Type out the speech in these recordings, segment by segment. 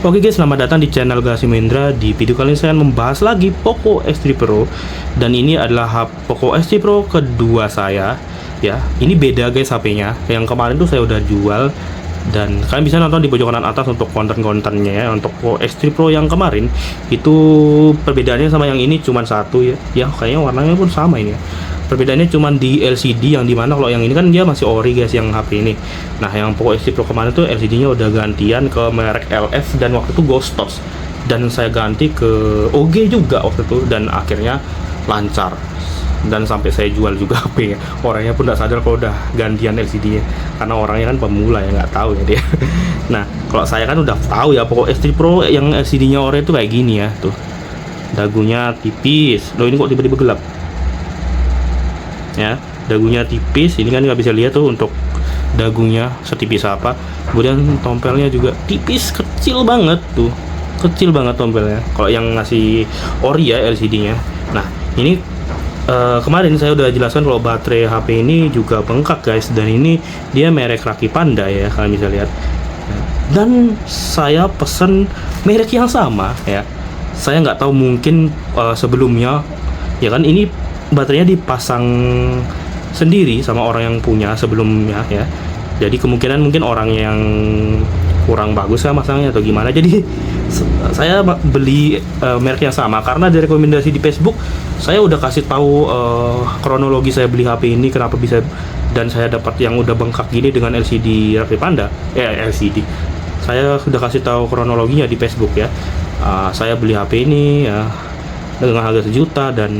Oke guys, selamat datang di channel Gasimo Indra. Di video kali ini saya akan membahas lagi Poco X3 Pro. Dan ini adalah Poco X3 Pro kedua saya. Ya, ini beda guys HP-nya. Yang kemarin tuh saya udah jual. Dan kalian bisa nonton di pojok kanan atas untuk konten-kontennya ya. Untuk Poco X3 Pro yang kemarin itu perbedaannya sama yang ini cuma satu ya. Ya kayaknya warnanya pun sama ini ya. Perbedaannya cuma di LCD, yang dimana kalau yang ini kan dia masih ori guys yang HP ini. Nah yang Poco X3 Pro kemarin tuh LCD nya udah gantian ke merek LF dan waktu itu Ghostos, dan saya ganti ke OG juga waktu itu, dan akhirnya lancar dan sampai saya jual juga HP nya. Orangnya pun tidak sadar kalau udah gantian LCD nya, karena orangnya kan pemula ya, nggak tahu ya dia. Nah kalau saya kan udah tahu ya Poco X3 Pro yang LCD nya ori itu kayak gini ya, tuh dagunya tipis. Loh ini kok tiba-tiba gelap ya, dagunya tipis. Ini kan nggak bisa lihat tuh untuk dagunya setipis apa. Kemudian tompelnya juga tipis, kecil banget tuh, kecil banget tompelnya kalau yang ngasih ori ya LCD nya. Nah ini kemarin saya udah jelaskan kalau baterai HP ini juga bengkak guys, dan ini dia merek Rakit Panda ya, kalian bisa lihat. Dan saya pesen merek yang sama ya, saya nggak tahu mungkin sebelumnya ya kan ini baterainya dipasang sendiri sama orang yang punya sebelumnya ya. Jadi kemungkinan mungkin orang yang kurang bagus ya masangnya atau gimana. Jadi saya beli merek yang sama karena dari rekomendasi di Facebook. Saya udah kasih tahu kronologi saya beli HP ini kenapa bisa, dan saya dapat yang udah bengkak gini dengan LCD Rakit Panda. LCD. Saya sudah kasih tahu kronologinya di Facebook ya. Saya beli HP ini ya dengan harga 1 juta dan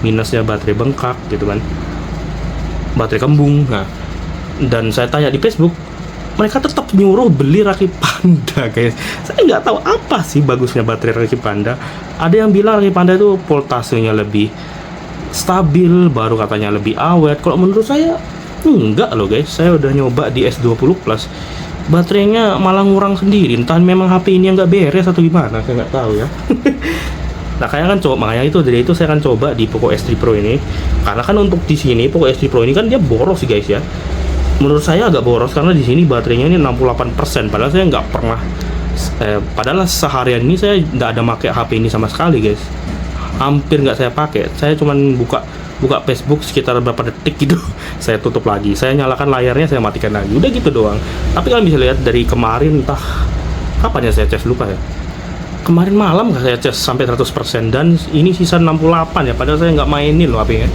minusnya baterai bengkak gitu kan, baterai kembung. Nah dan saya tanya di Facebook, mereka tetap nyuruh beli Rakit Panda guys. Saya nggak tahu apa sih bagusnya baterai Rakit Panda. Ada yang bilang Rakit Panda itu voltasenya lebih stabil, baru katanya lebih awet. Kalau menurut saya enggak loh guys. Saya udah nyoba di S20 Plus, baterainya malah ngurang sendiri. Entah memang HP ini yang nggak beres atau gimana, saya nggak tahu ya. Nah kayaknya kan coba, makanya itu dari itu saya akan coba di Poco X3 Pro ini, karena kan untuk di sini Poco X3 Pro ini kan dia boros sih guys ya. Menurut saya agak boros karena di sini baterainya ini 68%, padahal saya nggak pernah padahal seharian ini saya nggak ada pakai HP ini sama sekali guys. Hampir nggak saya pakai. Saya cuman buka Facebook sekitar berapa detik gitu. Saya tutup lagi, saya nyalakan layarnya, saya matikan lagi, udah gitu doang. Tapi kalian bisa lihat dari kemarin, entah kapan ya saya cas, lupa ya. Kemarin malam nggak saya cas sampai 100%, dan ini sisa 68 ya, padahal saya nggak mainin loh HP-nya.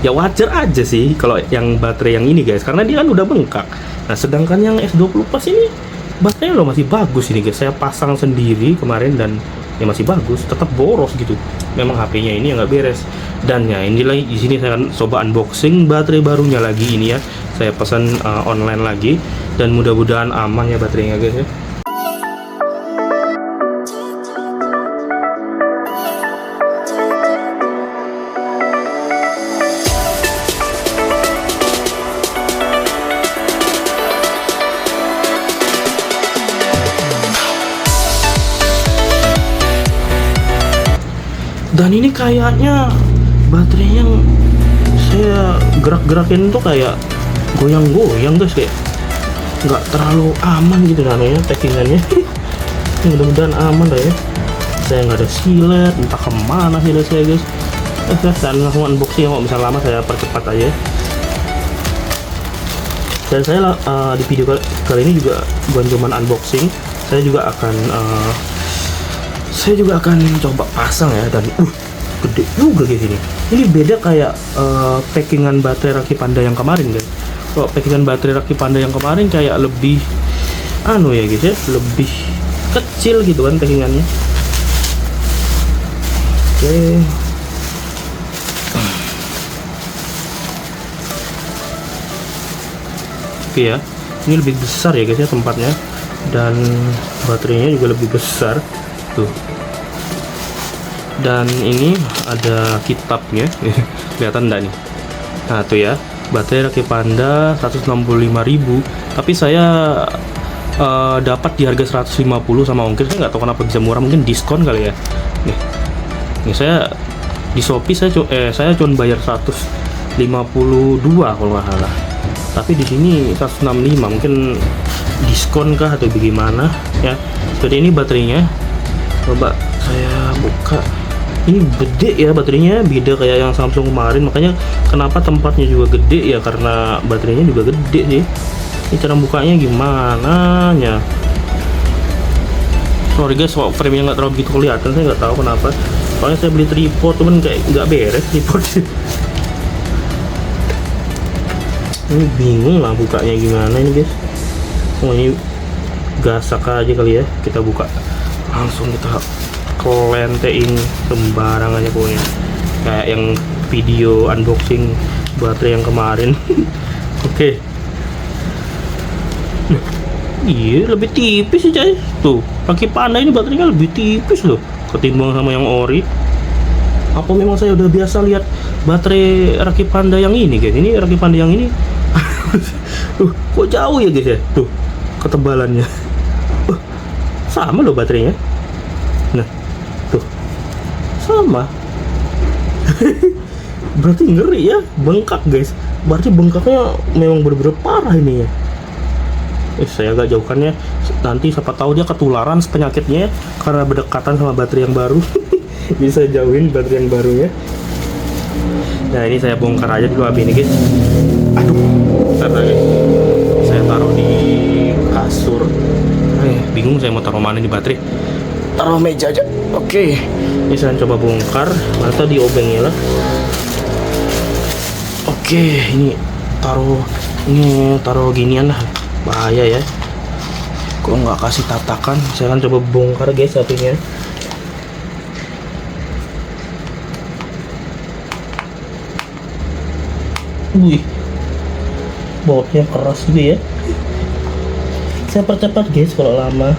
Ya wajar aja sih kalau yang baterai yang ini guys, karena dia kan udah bengkak. Nah sedangkan yang S20 Plus ini baterainya loh masih bagus ini guys. Saya pasang sendiri kemarin dan ya masih bagus, tetap boros gitu. Memang HP-nya ini yang nggak beres. Dan ya ini lagi di sini saya akan coba unboxing baterai barunya lagi ini ya. Saya pesan online lagi, dan mudah-mudahan aman ya baterainya guys ya. Dan ini kayaknya baterainya yang saya gerak-gerakin tuh kayak goyang-goyang guys, kayak nggak terlalu aman gitu namanya packingannya. Mudah-mudahan aman lah ya. Saya nggak ada silet, entah kemana silet saya guys. Dan langsung unboxing, kalau bisa lama saya percepat aja. Dan saya di video kali ini juga bukan cuma unboxing, saya juga akan coba pasang ya. Dan gede juga guys ini. Ini beda kayak packingan baterai Rakit Panda yang kemarin guys. Kalau packingan baterai Rakit Panda yang kemarin kayak lebih ya guys ya, lebih kecil gitu kan packingannya. Oke ya, ini lebih besar ya guys ya tempatnya, dan baterainya juga lebih besar tuh. Dan ini ada kitabnya. Kelihatan enggak nih? Nah tuh ya, baterai Rakit Panda 165.000, tapi saya dapat di harga 150 sama ongkir. Saya nggak tahu kenapa bisa murah, mungkin diskon kali ya. Nih saya di Shopee saya cuma bayar 152 kalau nggak salah. tapi di sini 165, mungkin diskon kah atau bagaimana ya. Seperti ini baterainya, coba saya buka. Ini gede ya baterainya, beda kayak yang Samsung kemarin, makanya kenapa tempatnya juga gede ya, karena baterainya juga gede sih. Ini cara bukanya gimana ya? Sorry guys, kok frame-nya nggak terlalu begitu kelihatan, saya nggak tahu kenapa. Soalnya saya beli tripod, cuman kayak nggak beres tripod. Ini bingung lah bukanya gimana ini guys. Oh ini gasak aja kali ya, kita buka langsung, kita kelentein sembarang aja pokoknya, kayak yang video unboxing baterai yang kemarin. Oke. Iya, lebih tipis sih coy. Tuh, Rakit Panda ini baterainya lebih tipis loh ketimbang sama yang ori. Apa memang saya udah biasa lihat baterai Rakit Panda yang ini guys? Ini Rakit Panda yang ini. Kok jauh ya guys ya? Tuh, ketebalannya. Sama loh baterainya. Nah, tuh. Sama. Berarti ngeri ya, bengkak guys. Berarti bengkaknya memang bener-bener parah ini ya. Saya agak jauhkan ya, nanti siapa tahu dia ketularan penyakitnya karena berdekatan sama baterai yang baru. Bisa jauhin baterai yang baru ya. Nah ini saya bongkar aja dulu api ini guys. Aduh, bentar guys, saya taruh di kasur. Bingung saya mau taruh mana di baterai. Taruh meja aja. Oke, ini saya coba bongkar. Mata di obengnya lah. Oke, ini taruh ginian lah. Bahaya ya, kok nggak kasih tatakan. Saya akan coba bongkar guys apinya. Wih, bautnya keras juga ya. Saya percepat guys kalau lama.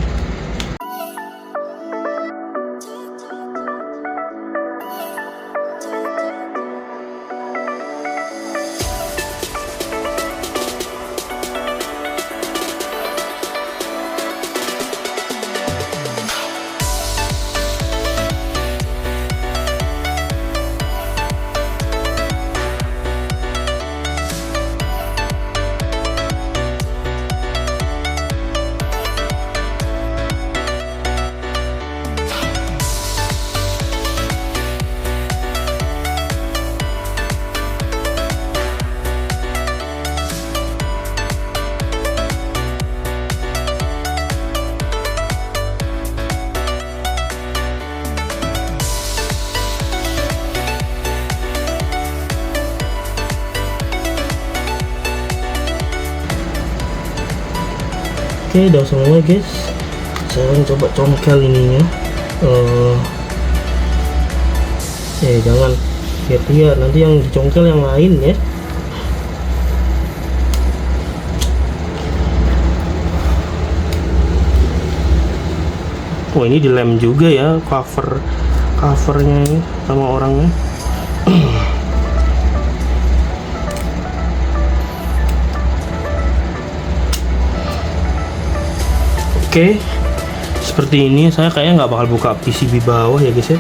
Oke, udah semua guys. Saya akan coba congkel ininya. Jangan lihat-lihat, nanti yang dicongkel yang lain ya. Oh ini dilem juga ya, covernya ini sama orangnya. Oke, seperti ini. Saya kayaknya nggak bakal buka PCB bawah ya guys ya.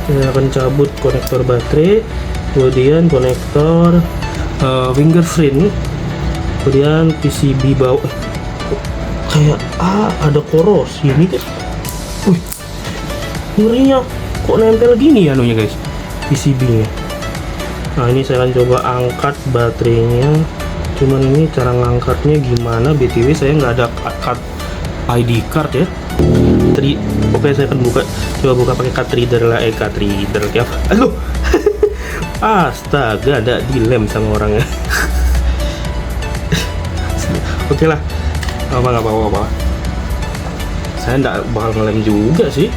Saya akan cabut konektor baterai, kemudian konektor fingerprint, kemudian PCB bawah. Kayak ada korosi ini guys. Wih, ngerinya kok nempel gini ya anunya guys, PCB nya. Nah ini saya akan coba angkat baterainya. Cuman ini cara ngangkatnya gimana, BTW saya nggak ada card ID card ya. Oke, saya akan coba buka pakai card reader lah. Card reader ya. Aduh. Astaga, ada dilem sama orangnya. Oke lah, nggak apa-apa. Saya nggak bakal ngelem juga sih.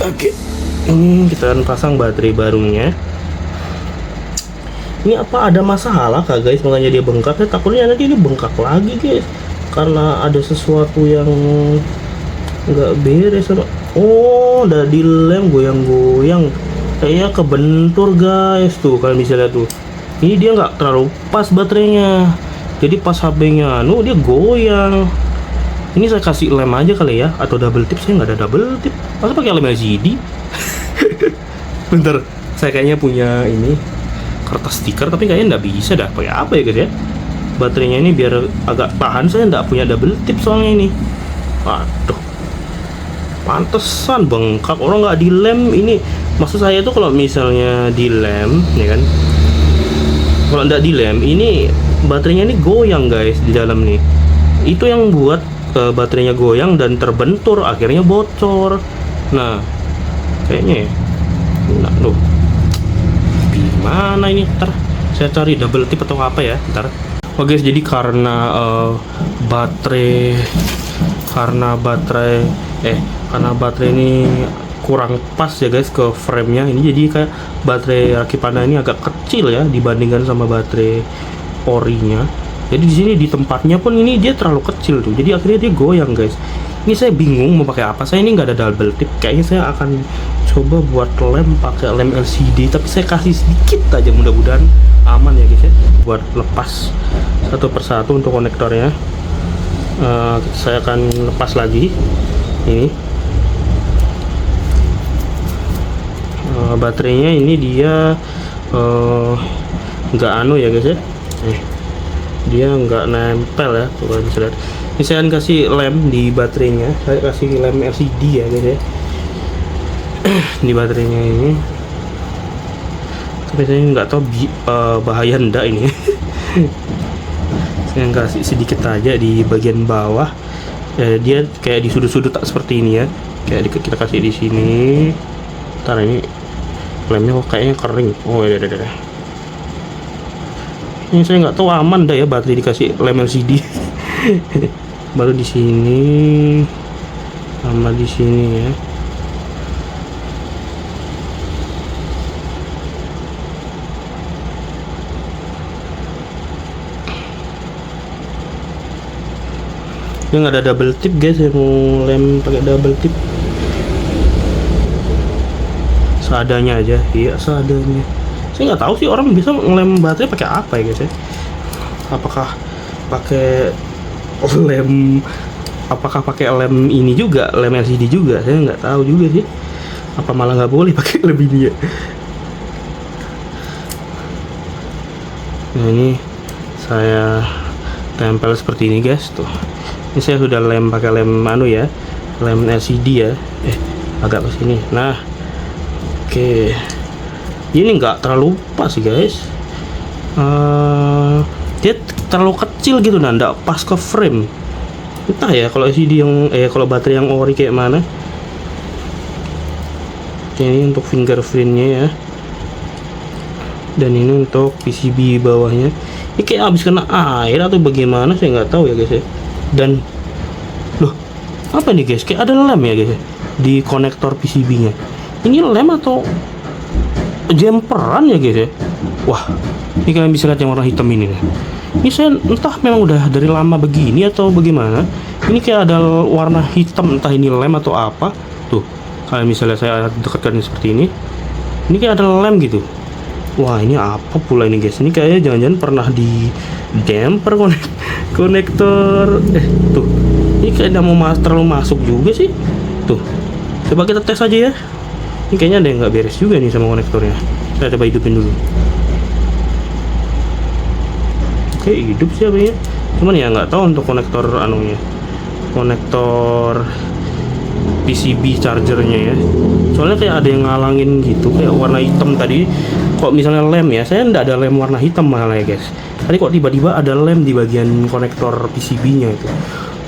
Oke, ini kita akan pasang baterai barunya. Ini apa ada masalah kah guys, makanya dia bengkak? Saya takutnya nanti dia bengkak lagi guys, karena ada sesuatu yang nggak beres. Oh, udah dilem goyang-goyang, kayaknya kebentur guys. Tuh kalian bisa lihat tuh, ini dia nggak terlalu pas baterainya, jadi pas HB-nya dia goyang. Ini saya kasih lem aja kali ya, atau double tip. Saya nggak ada double tip, masa pakai lem LCD. Bentar, saya kayaknya punya ini kertas stiker, tapi kayaknya nggak bisa dah. Pakai apa ya guys ya? Baterainya ini biar agak tahan, saya nggak punya double tip soalnya ini. Aduh, pantesan bengkak, orang nggak dilem ini. Maksud saya itu kalau misalnya dilem, ya kan? Kalau nggak dilem, ini baterainya ini goyang guys di dalam nih. Itu yang buat baterainya goyang dan terbentur, akhirnya bocor. Nah, kayaknya ya. Nah, loh, gimana ini? Ntar saya cari double tip atau apa ya, ntar. Oke guys, jadi karena baterai ini kurang pas ya guys ke framenya ini, jadi kayak baterai Rakipana ini agak kecil ya dibandingkan sama baterai orinya. Jadi di sini di tempatnya pun ini dia terlalu kecil tuh, jadi akhirnya dia goyang guys. Ini saya bingung mau pakai apa. Saya ini nggak ada double tip, kayaknya saya akan coba buat lem pakai lem LCD, tapi saya kasih sedikit aja, mudah-mudahan aman ya guys ya. Buat lepas satu persatu untuk konektornya, saya akan lepas lagi ini. Baterainya ini dia nggak anu ya guys ya, dia nggak nempel ya, tuh kalian bisa lihat. Ini saya akan kasih lem di baterainya, saya kasih lem LCD ya guys ya di baterainya ini. Tapi saya nggak tahu bahaya ndak ini. Saya kasih sedikit aja di bagian bawah. Dia kayak di sudut-sudut tak seperti ini ya, kayak kita kasih di sini. Ntar ini lemnya kok kayaknya kering. Oh ya, ini saya nggak tahu aman dah ya baterai dikasih lem LCD. Baru di sini sama di sini ya. Ini nggak ada double tip guys, saya mau lem pakai double tip. Seadanya aja, iya seadanya. Saya nggak tahu sih orang bisa ngelem baterai pakai apa ya guys ya. Apakah pakai lem, apakah pakai lem ini juga, lem LCD juga? Saya nggak tahu juga sih. Apa malah nggak boleh pakai lem ini ya? Nah ini saya tempel seperti ini guys tuh. Ini saya sudah lem pakai lem anu ya, lem LCD ya. Agak ke sini. Nah, oke. Ini nggak terlalu pas guys. Dia terlalu kecil gitu, nah nggak pas ke frame. Entah ya kalau LCD yang kalau baterai yang ori kayak mana. Ini untuk fingerprintnya ya. Dan ini untuk PCB bawahnya. Ini kayak habis kena air atau bagaimana, saya nggak tahu ya guys ya. Dan loh, apa nih guys, kayak ada lem ya guys ya, di konektor PCB-nya. Ini lem atau jumperan ya guys ya. Wah, ini kalian bisa lihat yang warna hitam ini nih. Ini saya entah memang udah dari lama begini atau bagaimana. Ini kayak ada warna hitam, entah ini lem atau apa. Tuh, kalian bisa lihat, saya dekatkan seperti ini. Ini kayak ada lem gitu. Wah, ini apa pula ini guys? Ini kayaknya jangan-jangan pernah di damper konektor. Tuh, ini kayak udah mau terlalu masuk juga sih. Tuh, coba kita tes aja ya. Ini kayaknya ada yang nggak beres juga nih sama konektornya. Saya coba hidupin dulu. Oke, hidup sih ya. Cuman ya nggak tahu untuk konektor anunya, konektor PCB chargernya ya. Soalnya kayak ada yang ngalangin gitu, kayak warna hitam tadi. Kok misalnya lem ya, saya nggak ada lem warna hitam malah ya guys. Tadi kok tiba-tiba ada lem di bagian konektor PCB-nya itu.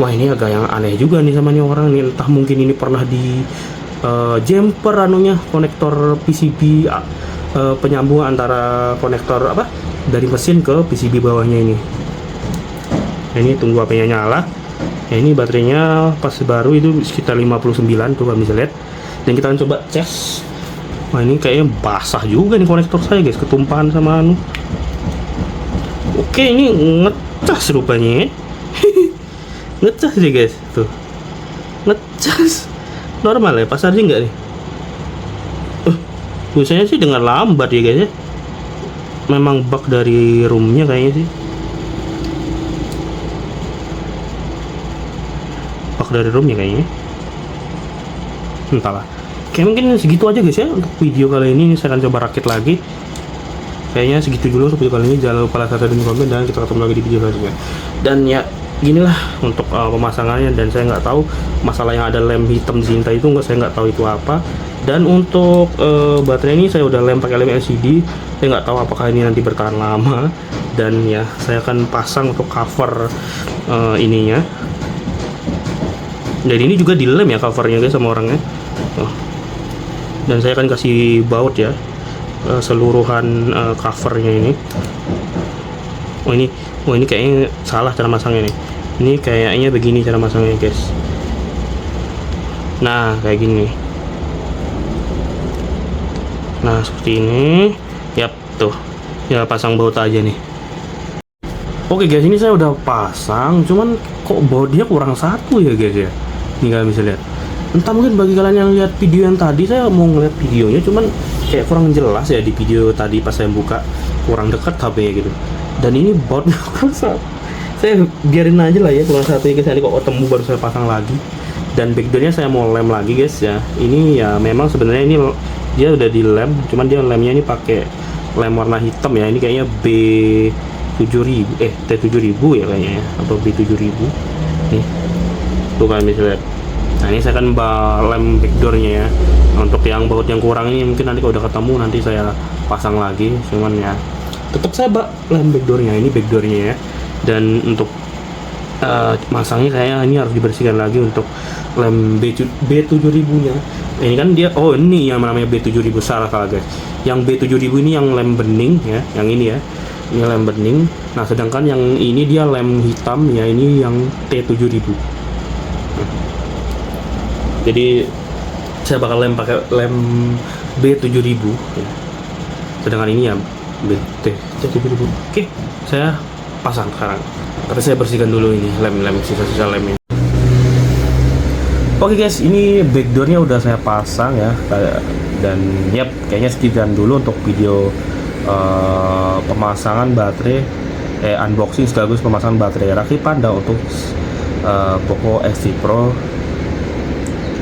Wah, ini agak yang aneh juga nih sama nih orang nih. Entah mungkin ini pernah di jumper anunya, konektor PCB, penyambung antara konektor apa dari mesin ke PCB bawahnya ini. Nah, ini tunggu HP-nya nyala. Ya, ini baterainya pas baru itu sekitar 59 tuh kalian bisa lihat. Dan kita akan coba cas. Wah, ini kayaknya basah juga nih konektor saya guys, ketumpahan sama anu. Oke, ini ngecas rupanya. Ngecas sih guys, tuh. Ngecas. Normal ya, pasar sih enggak nih? Biasanya sih dengan lambat ya guys ya. Memang bug dari roomnya kayaknya sih. Bug dari roomnya kayaknya. Entahlah. Kayak mungkin segitu aja guys ya untuk video kali ini. Saya akan coba rakit lagi. Kayaknya segitu dulu untuk video kali ini. Jangan lupa like, subscribe, dan komen, dan kita ketemu lagi di video selanjutnya. Dan ya ginilah untuk pemasangannya. Dan saya nggak tahu masalah yang ada lem hitam di sini itu, saya nggak tahu itu apa. Dan untuk baterai ini saya udah lem pakai lem LCD. Saya nggak tahu apakah ini nanti bertahan lama. Dan ya saya akan pasang untuk cover ininya. Dan ini juga dilem ya covernya guys sama orangnya. Dan saya akan kasih baut ya seluruhan covernya ini. Oh ini kayaknya salah cara masangnya nih. Ini kayaknya begini cara masangnya guys. Nah kayak gini. Nah seperti ini. Yap tuh. Ya pasang baut aja nih. Oke guys, ini saya udah pasang. Cuman kok bautnya kurang satu ya guys ya. Ini kalian bisa lihat. Entah mungkin bagi kalian yang lihat video yang tadi, saya mau ngeliat videonya cuman kayak kurang jelas ya di video tadi pas saya buka, kurang dekat HP-nya gitu. Dan ini bautnya kurang satu. Saya biarin aja lah ya kurang satu ya guys. Nanti kok ketemu baru saya pasang lagi. Dan backdoornya saya mau lem lagi guys ya. Ini ya memang sebenarnya ini dia udah dilem, cuman dia lemnya ini pakai lem warna hitam ya. Ini kayaknya B7000 T7000 ya kayaknya ya, atau B7000 nih. Tuh kalian bisa lihat. Nah ini saya akan lem backdoornya ya. Untuk yang baut yang kurang ini mungkin nanti kalau udah ketemu nanti saya pasang lagi. Cuman ya tetap saya lem backdoornya, ini backdoornya ya. Dan untuk masangnya saya ini harus dibersihkan lagi untuk lem B7000 nya. Ini kan dia, oh ini yang namanya B7000, salah guys. Yang B7000 ini yang lem bening ya, yang ini ya. Ini lem bening. Nah sedangkan yang ini dia lem hitam ya, ini yang T7000. Jadi saya bakal lem pakai lem B7000 ya. Sedangkan ini ya T7000. Oke, saya pasang sekarang. Tapi saya bersihkan dulu ini lem-lem sisa-sisa lemnya. Oke guys, ini backdoornya udah saya pasang ya. Dan yap, kayaknya sekian dulu untuk video pemasangan baterai unboxing sekaligus pemasangan baterai rakit Panda untuk Poco F3 Pro